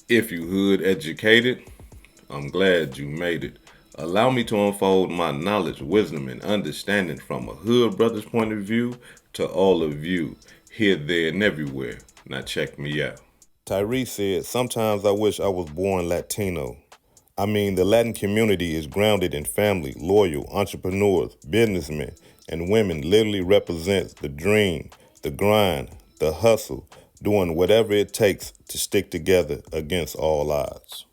If you hood educated, I'm glad you made it. Allow me to unfold my knowledge, wisdom, and understanding from a hood brother's point of view to all of you, here, there, and everywhere. Now check me out. Tyrese said, sometimes I wish I was born Latino. I mean, the Latin community is grounded in family, loyal, entrepreneurs, businessmen, and women literally represents the dream, the grind, the hustle, doing whatever it takes to stick together against all odds.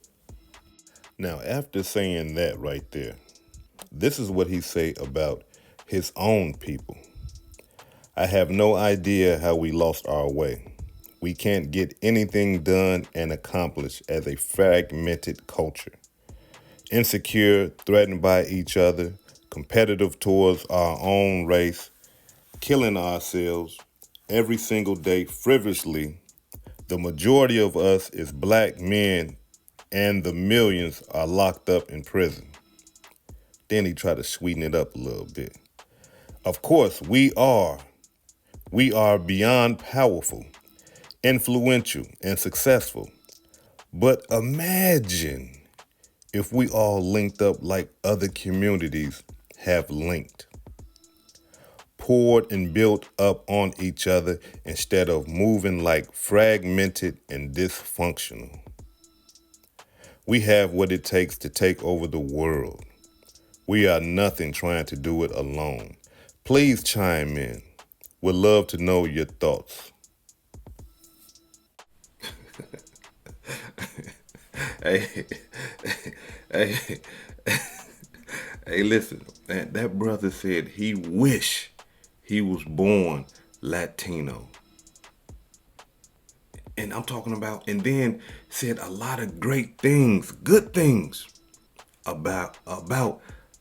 Now, after saying that right there, this is what he say about his own people. I have no idea how we lost our way. We can't get anything done and accomplished as a fragmented culture. Insecure, threatened by each other, competitive towards our own race, killing ourselves every single day frivolously. The majority of us is black men and the millions are locked up in prison. Then he tried to sweeten it up a little bit. Of course, we are beyond powerful, influential, and successful. But imagine if we all linked up like other communities have linked, poured and built up on each other instead of moving like fragmented and dysfunctional. We have what it takes to take over the world. We are nothing trying to do it alone. Please chime in. Would love to know your thoughts. Hey, hey, hey, listen, man, that brother said he wish he was born Latino. And I'm talking about, and then said a lot of great things, good things about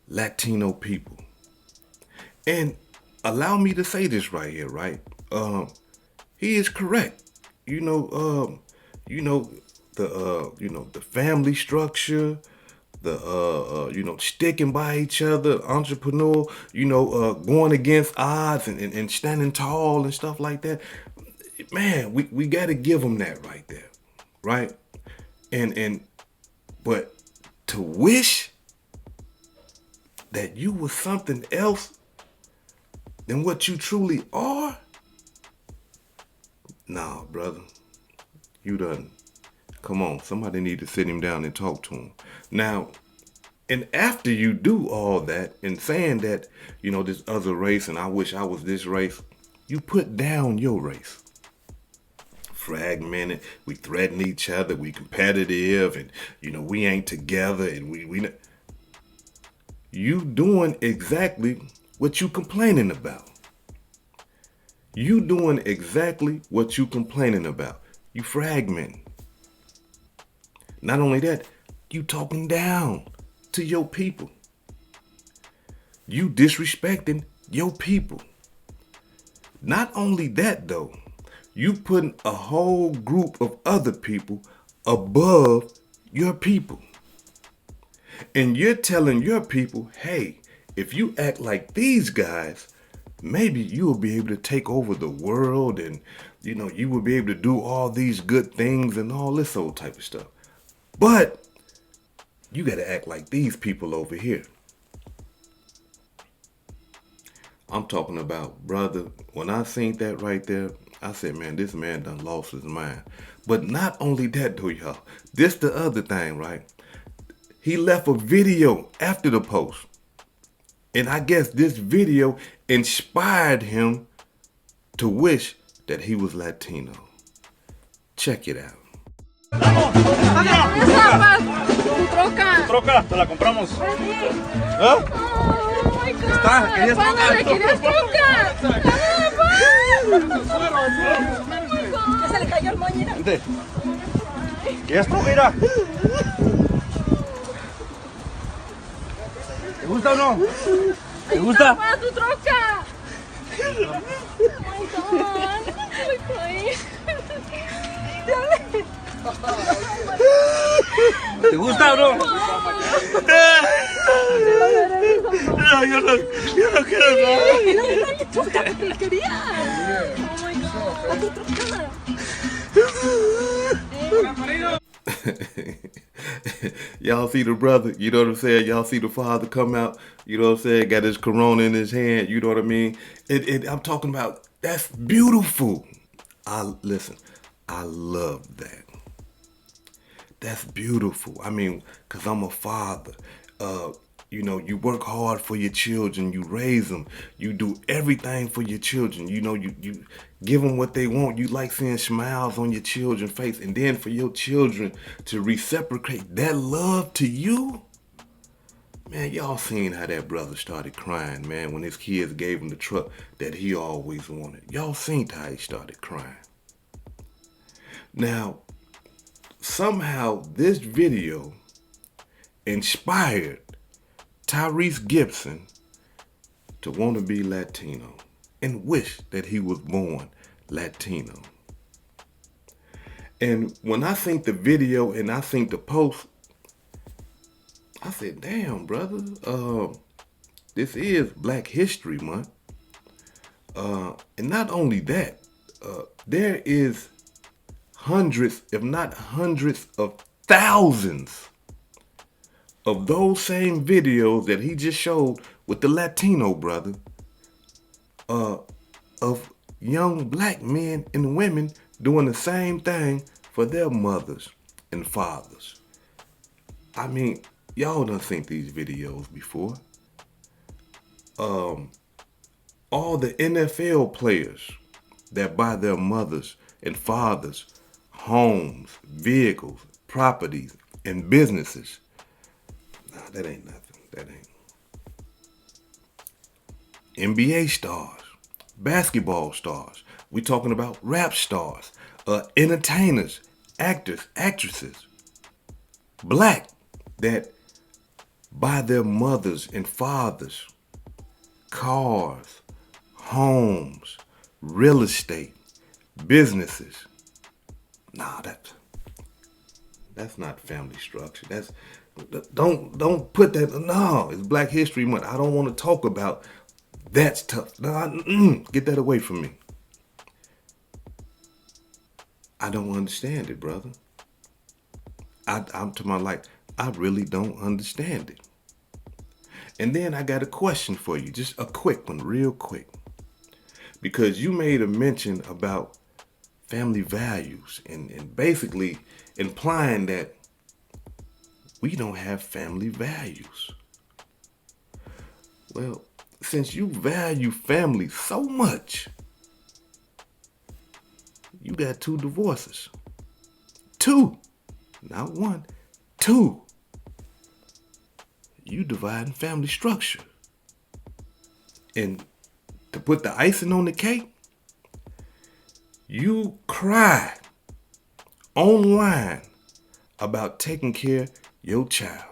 Latino people. And allow me to say this right here, right? He is correct. The family structure, sticking by each other, entrepreneur, going against odds and standing tall and stuff like that. Man, we got to give them that right there, right? But to wish that you was something else than what you truly are, nah, brother, you done. Come on, somebody need to sit him down and talk to him. Now, and after you do all that and saying that, this other race and I wish I was this race, you put down your race. Fragmented, we threaten each other, we competitive, and we ain't together, and we you doing exactly what you complaining about. You doing exactly what you complaining about. You fragmenting. Not only that, you talking down to your people. You disrespecting your people. Not only that though, you putting a whole group of other people above your people. And you're telling your people, hey, if you act like these guys, maybe you will be able to take over the world and, you will be able to do all these good things and all this old type of stuff. But you got to act like these people over here. I'm talking about, brother, when I seen that right there, I said, man, this man done lost his mind. But not only that though, y'all. This the other thing, right? He left a video after the post. And I guess this video inspired him to wish that he was Latino. Check it out. Tu troca, te la compramos. ¿Ah? Oh my God. Está, ¿querías troca? Ya se le cayó el moño. ¿Quieres troca? Mira. ¿Te gusta o no? ¿Te gusta? Para tu troca. Oh my God. ¿Te gusta o no? No, yo no quiero nada. Tu troca, te quería. Oh my God. Para tu troca. Y'all see the brother, you know what I'm saying? Y'all see the father come out, you know what I'm saying? Got his corona in his hand, you know what I mean? I'm talking about, that's beautiful. Listen, I love that. That's beautiful. I mean, because I'm a father. You work hard for your children. You raise them. You do everything for your children. You give them what they want. You like seeing smiles on your children's face. And then for your children to reciprocate that love to you. Man, y'all seen how that brother started crying, man, when his kids gave him the truck that he always wanted. Y'all seen how he started crying. Now, somehow this video inspired Tyrese Gibson to want to be Latino and wish that he was born Latino. And when I think the video and I think the post, I said, damn, brother, this is Black History Month. And not only that, there is hundreds, if not hundreds of thousands of those same videos that he just showed with the Latino brother, of young black men and women doing the same thing for their mothers and fathers. I mean, y'all done seen these videos before. All the NFL players that buy their mothers and fathers homes, vehicles, properties, and businesses. Nah, that ain't nothing. That ain't. NBA stars, basketball stars. We talking about rap stars, entertainers, actors, actresses, black, that buy their mothers and fathers cars, homes, real estate, businesses. Nah, that's not family structure. Don't put that. No, it's Black History Month. I don't want to talk about that stuff. No, get that away from me. I don't understand it, brother. I'm to my like, I really don't understand it. And then I got a question for you, just a quick one, real quick. Because you made a mention about family values and basically implying that we don't have family values. Well, since you value family so much, you got 2 divorces. 2, not 1, 2. You dividing family structure. And to put the icing on the cake, you cry online about taking care of your child.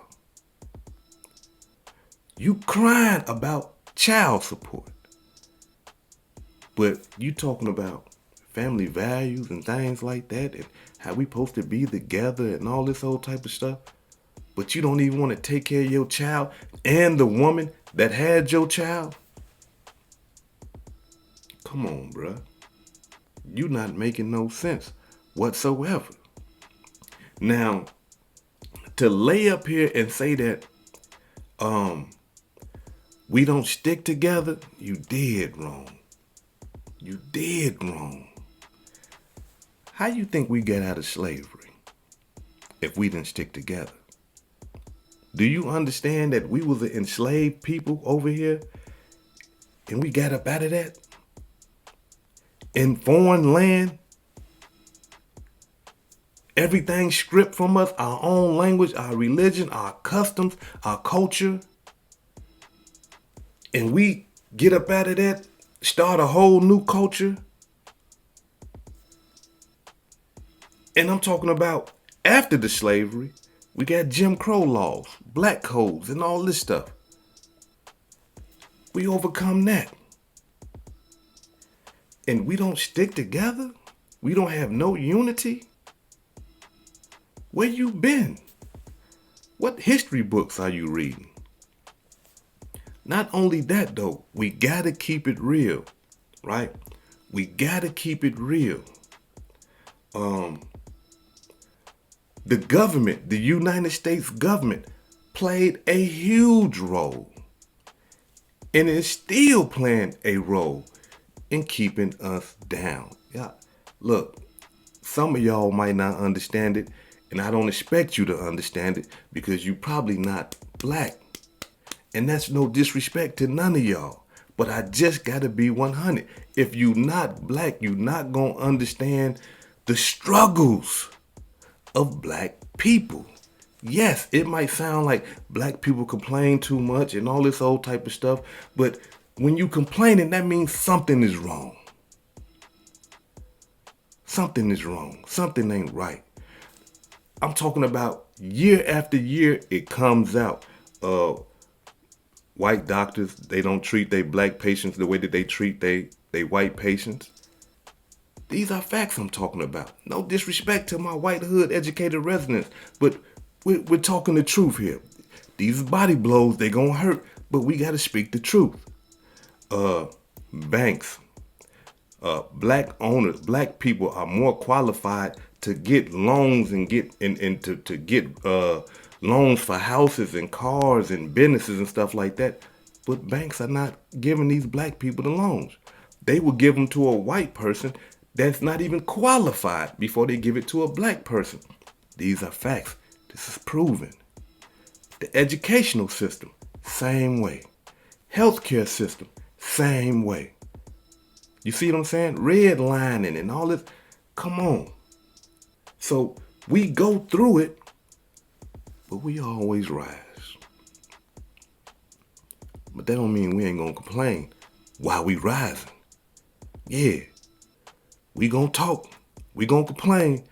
You crying about child support. But you talking about family values and things like that and how we supposed to be together and all this old type of stuff. But you don't even want to take care of your child and the woman that had your child. Come on, bruh. You not making no sense whatsoever. Now, to lay up here and say that we don't stick together, you did wrong. You did wrong. How you think we got out of slavery if we didn't stick together? Do you understand that we was an enslaved people over here and we got up out of that? In foreign land, everything stripped from us, our own language, our religion, our customs, our culture. And we get up out of that, start a whole new culture. And I'm talking about after the slavery, we got Jim Crow laws, black codes, and all this stuff. We overcome that. And we don't stick together? We don't have no unity? Where you been? What history books are you reading? Not only that though, we gotta keep it real, right? We gotta keep it real. The government, the United States government, played a huge role and is still playing a role in keeping us down. Yeah, look, some of y'all might not understand it, and I don't expect you to understand it because you probably not black. And that's no disrespect to none of y'all. But I just gotta be 100. If you not black, you not gonna understand the struggles of black people. Yes, it might sound like black people complain too much and all this old type of stuff, but when you complaining, that means something is wrong. Something is wrong. Something ain't right. I'm talking about year after year, it comes out. White doctors, they don't treat their black patients the way that they treat they white patients. These are facts I'm talking about. No disrespect to my white hood educated residents, but we're talking the truth here. These body blows, they gonna hurt, but we gotta speak the truth. Banks, black owners, black people are more qualified to get loans and to get loans for houses and cars and businesses and stuff like that. But banks are not giving these black people the loans. They will give them to a white person that's not even qualified before they give it to a black person. These are facts. This is proven. The educational system, same way. Healthcare system, same way. You see what I'm saying? Redlining and all this. Come on. So we go through it, but we always rise. But that don't mean we ain't gonna complain while we rising. Yeah, we gonna talk, we gonna complain,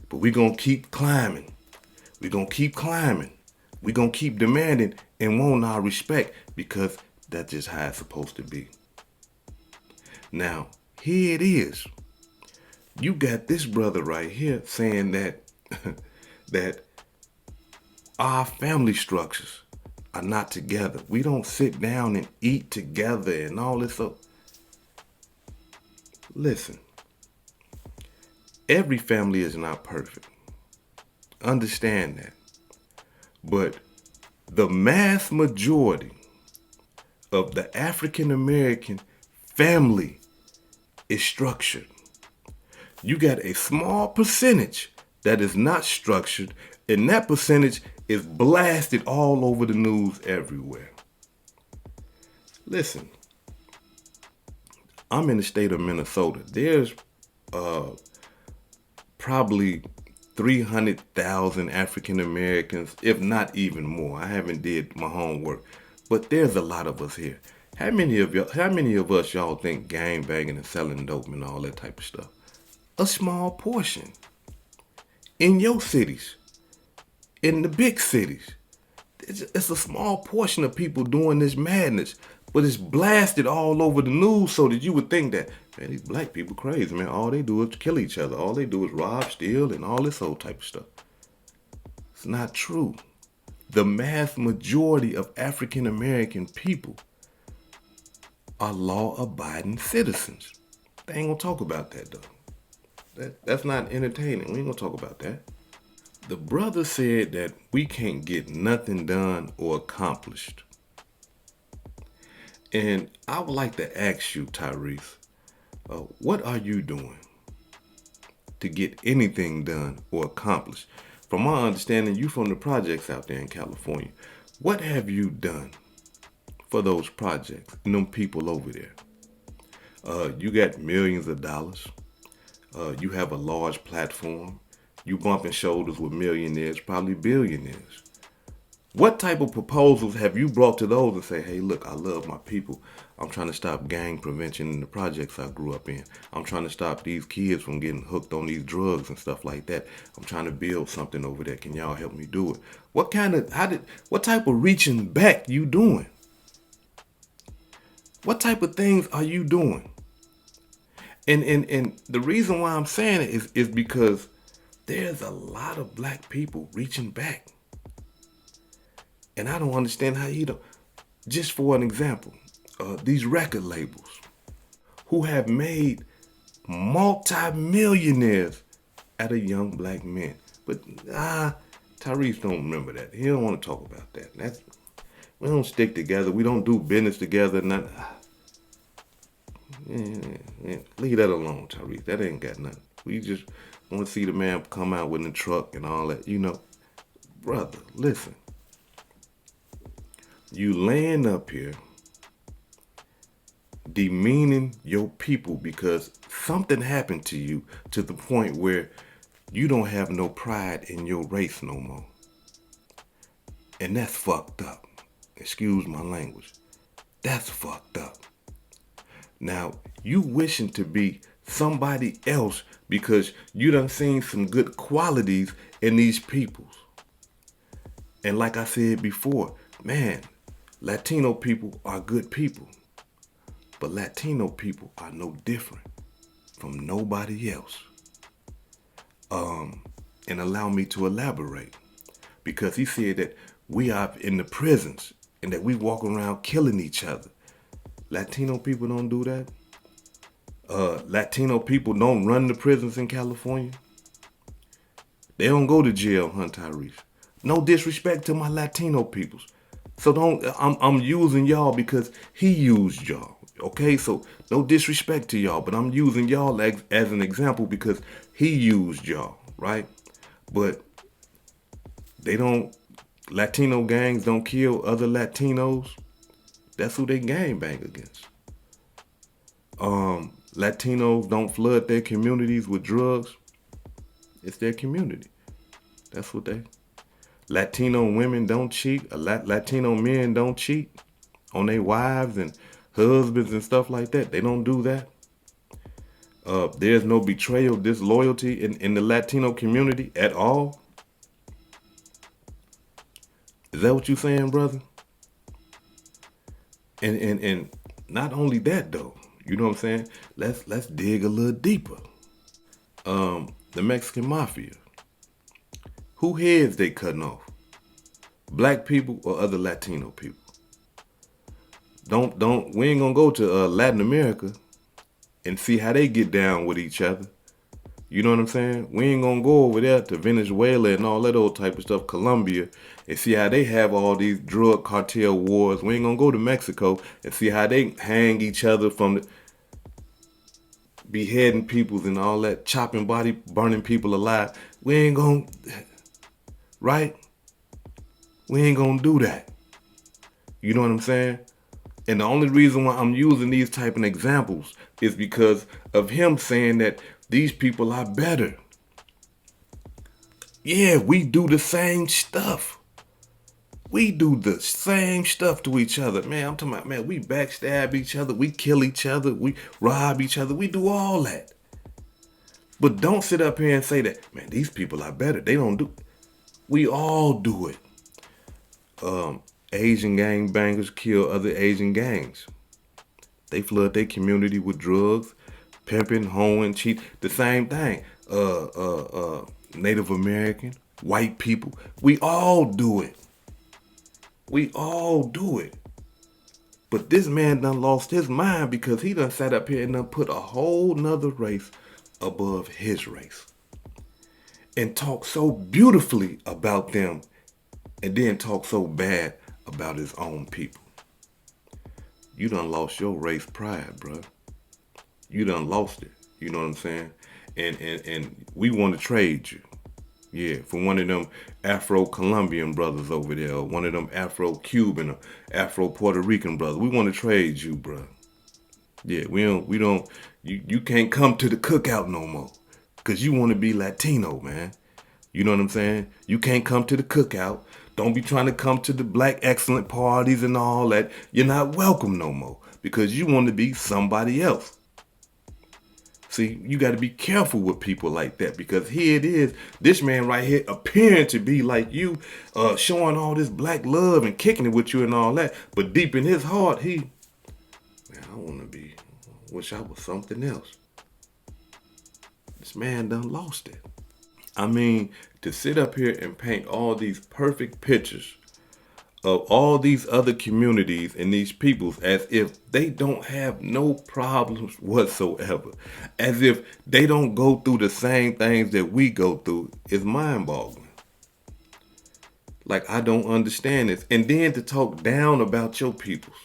but we gonna keep climbing. We gonna keep climbing. We gonna keep demanding and want our respect because that's just how it's supposed to be. Now, here it is. You got this brother right here saying that that our family structures are not together. We don't sit down and eat together and all this stuff. Listen, every family is not perfect. Understand that. But the mass majority of the African American family is structured. You got a small percentage that is not structured, and that percentage is blasted all over the news everywhere. Listen, I'm in the state of Minnesota. There's probably 300,000 African Americans, if not even more. I haven't did my homework, but there's a lot of us here. How many of us y'all think gang banging and selling dope and all that type of stuff? A small portion. In your cities, in the big cities, it's a small portion of people doing this madness, but it's blasted all over the news so that you would think that, man, these black people crazy, man. All they do is kill each other. All they do is rob, steal, and all this old type of stuff. It's not true. The mass majority of African American people are law-abiding citizens. They ain't gonna talk about that though. That's not entertaining. We ain't gonna talk about that. The brother said that we can't get nothing done or accomplished. And I would like to ask you, Tyrese, what are you doing to get anything done or accomplished? From my understanding, you from the projects out there in California. What have you done for those projects and them people over there? You got millions of dollars. You have a large platform. You bumping shoulders with millionaires, probably billionaires. What type of proposals have you brought to those and say, hey, look, I love my people. I'm trying to stop gang prevention in the projects I grew up in. I'm trying to stop these kids from getting hooked on these drugs and stuff like that. I'm trying to build something over there. Can y'all help me do it? What type of reaching back you doing? What type of things are you doing? And the reason why I'm saying it is because there's a lot of black people reaching back. And I don't understand how you don't. Just for an example, these record labels who have made multi-millionaires out of young black men. But Tyrese don't remember that. He don't want to talk about that. We don't stick together. We don't do business together. Leave that alone, Tyrese. That ain't got nothing. We just want to see the man come out with the truck and all that. Brother, listen. You laying up here demeaning your people because something happened to you to the point where you don't have no pride in your race no more. And that's fucked up. Excuse my language. That's fucked up. Now, you wishing to be somebody else because you done seen some good qualities in these peoples. And like I said before, man, Latino people are good people. But Latino people are no different from nobody else. And allow me to elaborate. Because he said that we are in the prisons and that we walk around killing each other. Latino people don't do that. Latino people don't run the prisons in California. They don't go to jail, Tyrese. No disrespect to my Latino peoples. So I'm using y'all because he used y'all. Okay, so no disrespect to y'all, but I'm using y'all as an example because he used y'all, right? But Latino gangs don't kill other Latinos. That's who they gang bang against. Latinos don't flood their communities with drugs. It's their community. That's what Latino women don't cheat. Latino men don't cheat on their wives and husbands and stuff like that. They don't do that. There's no betrayal, disloyalty in the Latino community at all. Is that what you saying, brother? And not only that though, you know what I'm saying? Let's dig a little deeper. The Mexican mafia. Who heads they cutting off? Black people or other Latino people? We ain't gonna go to Latin America and see how they get down with each other. You know what I'm saying? We ain't gonna go over there to Venezuela and all that old type of stuff, Colombia, and see how they have all these drug cartel wars. We ain't gonna go to Mexico and see how they hang each other from beheading peoples and all that, chopping body, burning people alive. We ain't gonna, right? We ain't gonna do that. You know what I'm saying? And the only reason why I'm using these type of examples is because of him saying that these people are better. Yeah, we do the same stuff. We do the same stuff to each other. Man, I'm talking about, man, we backstab each other. We kill each other. We rob each other. We do all that. But don't sit up here and say that, man, these people are better. They don't do. We all do it. Asian gangbangers kill other Asian gangs. They flood their community with drugs, pimping, hoeing, cheat. The same thing. Native American, white people. We all do it. We all do it. But this man done lost his mind because he done sat up here and done put a whole nother race above his race. And talk so beautifully about them and then talk so bad about his own people. You done lost your race pride, bro. You done lost it. You know what I'm saying? And we want to trade you. Yeah, for one of them Afro-Colombian brothers over there, or one of them Afro-Cuban or Afro-Puerto Rican brothers. We want to trade you, bro. Yeah, you can't come to the cookout no more. Because you want to be Latino, man. You know what I'm saying? You can't come to the cookout. Don't be trying to come to the black excellent parties and all that. You're not welcome no more. Because you want to be somebody else. See, you got to be careful with people like that because here it is, this man right here appearing to be like you, showing all this black love and kicking it with you and all that. But deep in his heart, man, wish I was something else. This man done lost it. I mean, to sit up here and paint all these perfect pictures of all these other communities and these peoples as if they don't have no problems whatsoever, as if they don't go through the same things that we go through, is mind-boggling. Like, I don't understand this. And then to talk down about your peoples.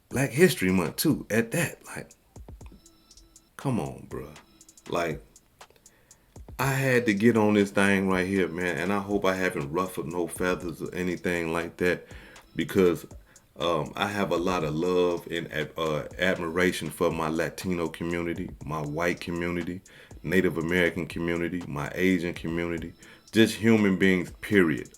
Black History Month too, at that. Like, come on, bruh. Like, I had to get on this thing right here, man, and I hope I haven't ruffled no feathers or anything like that, because I have a lot of love and admiration for my Latino community, my white community, Native American community, my Asian community, just human beings, period.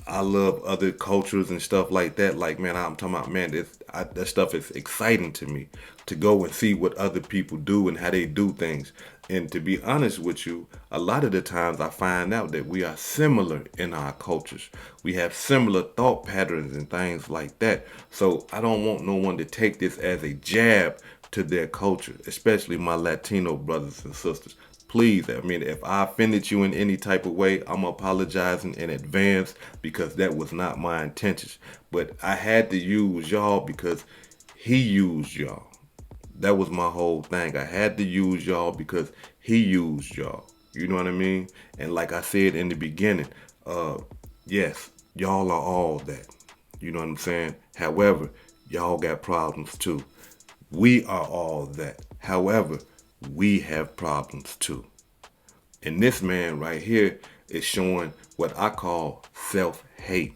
I love other cultures and stuff like that. Like, man, I'm talking about, man, that stuff is exciting to me, to go and see what other people do and how they do things. And to be honest with you, a lot of the times I find out that we are similar in our cultures. We have similar thought patterns and things like that. So I don't want no one to take this as a jab to their culture, especially my Latino brothers and sisters. Please, I mean, if I offended you in any type of way, I'm apologizing in advance, because that was not my intentions. But I had to use y'all because he used y'all. That was my whole thing. I had to use y'all because he used y'all. You know what I mean? And like I said in the beginning, yes, y'all are all that. You know what I'm saying? However, y'all got problems too. We are all that. However, we have problems too. And this man right here is showing what I call self-hate,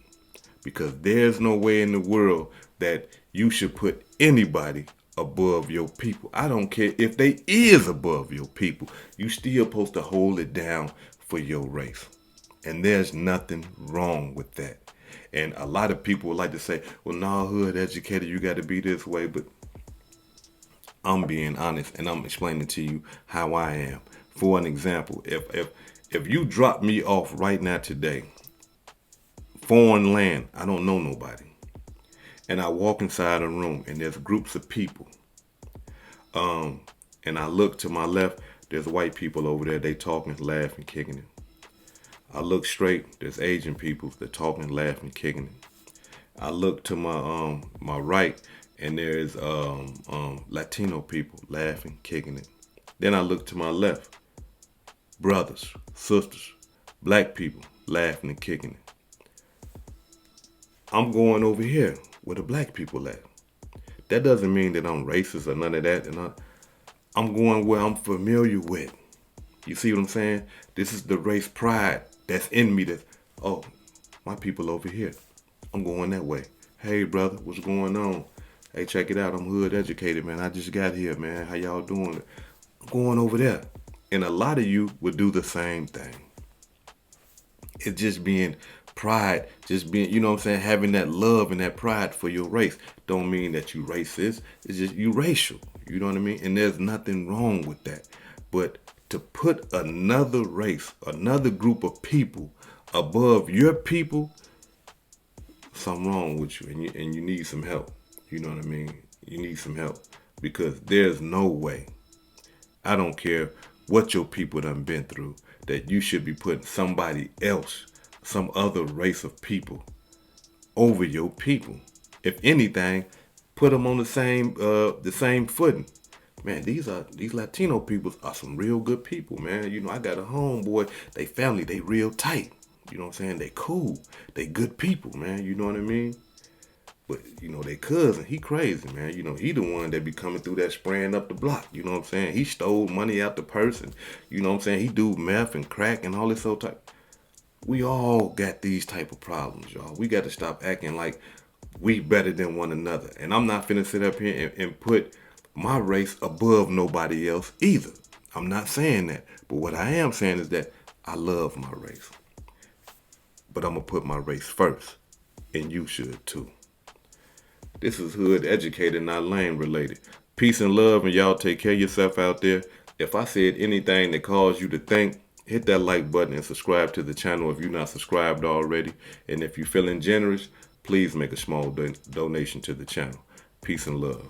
because there's no way in the world that you should put anybody above your people. I don't care if they is above your people. You still supposed to hold it down for your race. And there's nothing wrong with that. And a lot of people would like to say, well, nah, hood educated, you got to be this way. But I'm being honest, and I'm explaining to you how I am. For an example, if you drop me off right now today, foreign land, I don't know nobody, and I walk inside a room and there's groups of people, and I look to my left, there's white people over there, they talking, laughing, kicking it. I look straight, there's Asian people, they're talking, laughing, kicking it. I look to my right, and there's Latino people laughing, kicking it. Then I look to my left, brothers, sisters, black people laughing and kicking it. I'm going over here where the black people at. That doesn't mean that I'm racist or none of that. And I'm going where I'm familiar with. You see what I'm saying? This is the race pride that's in me. That, oh, my people over here. I'm going that way. Hey, brother, what's going on? Hey, check it out. I'm hood educated, man. I just got here, man. How y'all doing? I'm going over there. And a lot of you would do the same thing. It's just being pride, just being, you know what I'm saying, having that love and that pride for your race. Don't mean that you racist. It's just you racial. You know what I mean? And there's nothing wrong with that. But to put another race, another group of people above your people, something wrong with you, and you need some help. You know what I mean? You need some help, because there's no way, I don't care what your people done been through, that you should be putting somebody else, some other race of people, over your people. If anything, put them on the same footing. Man, these Latino people are some real good people, man. You know, I got a homeboy, they family, they real tight. You know what I'm saying? They cool. They good people, man. You know what I mean? But, you know, they cousin, he crazy, man. You know, he the one that be coming through that spraying up the block. You know what I'm saying? He stole money out the person. You know what I'm saying? He do meth and crack and all this old type. We all got these type of problems, y'all. We got to stop acting like we better than one another. And I'm not finna sit up here and put my race above nobody else either. I'm not saying that. But what I am saying is that I love my race. But I'm going to put my race first. And you should too. This is hood educated, not lame related. Peace and love, and y'all take care of yourself out there. If I said anything that caused you to think, hit that like button and subscribe to the channel if you're not subscribed already. And if you're feeling generous, please make a small donation to the channel. Peace and love.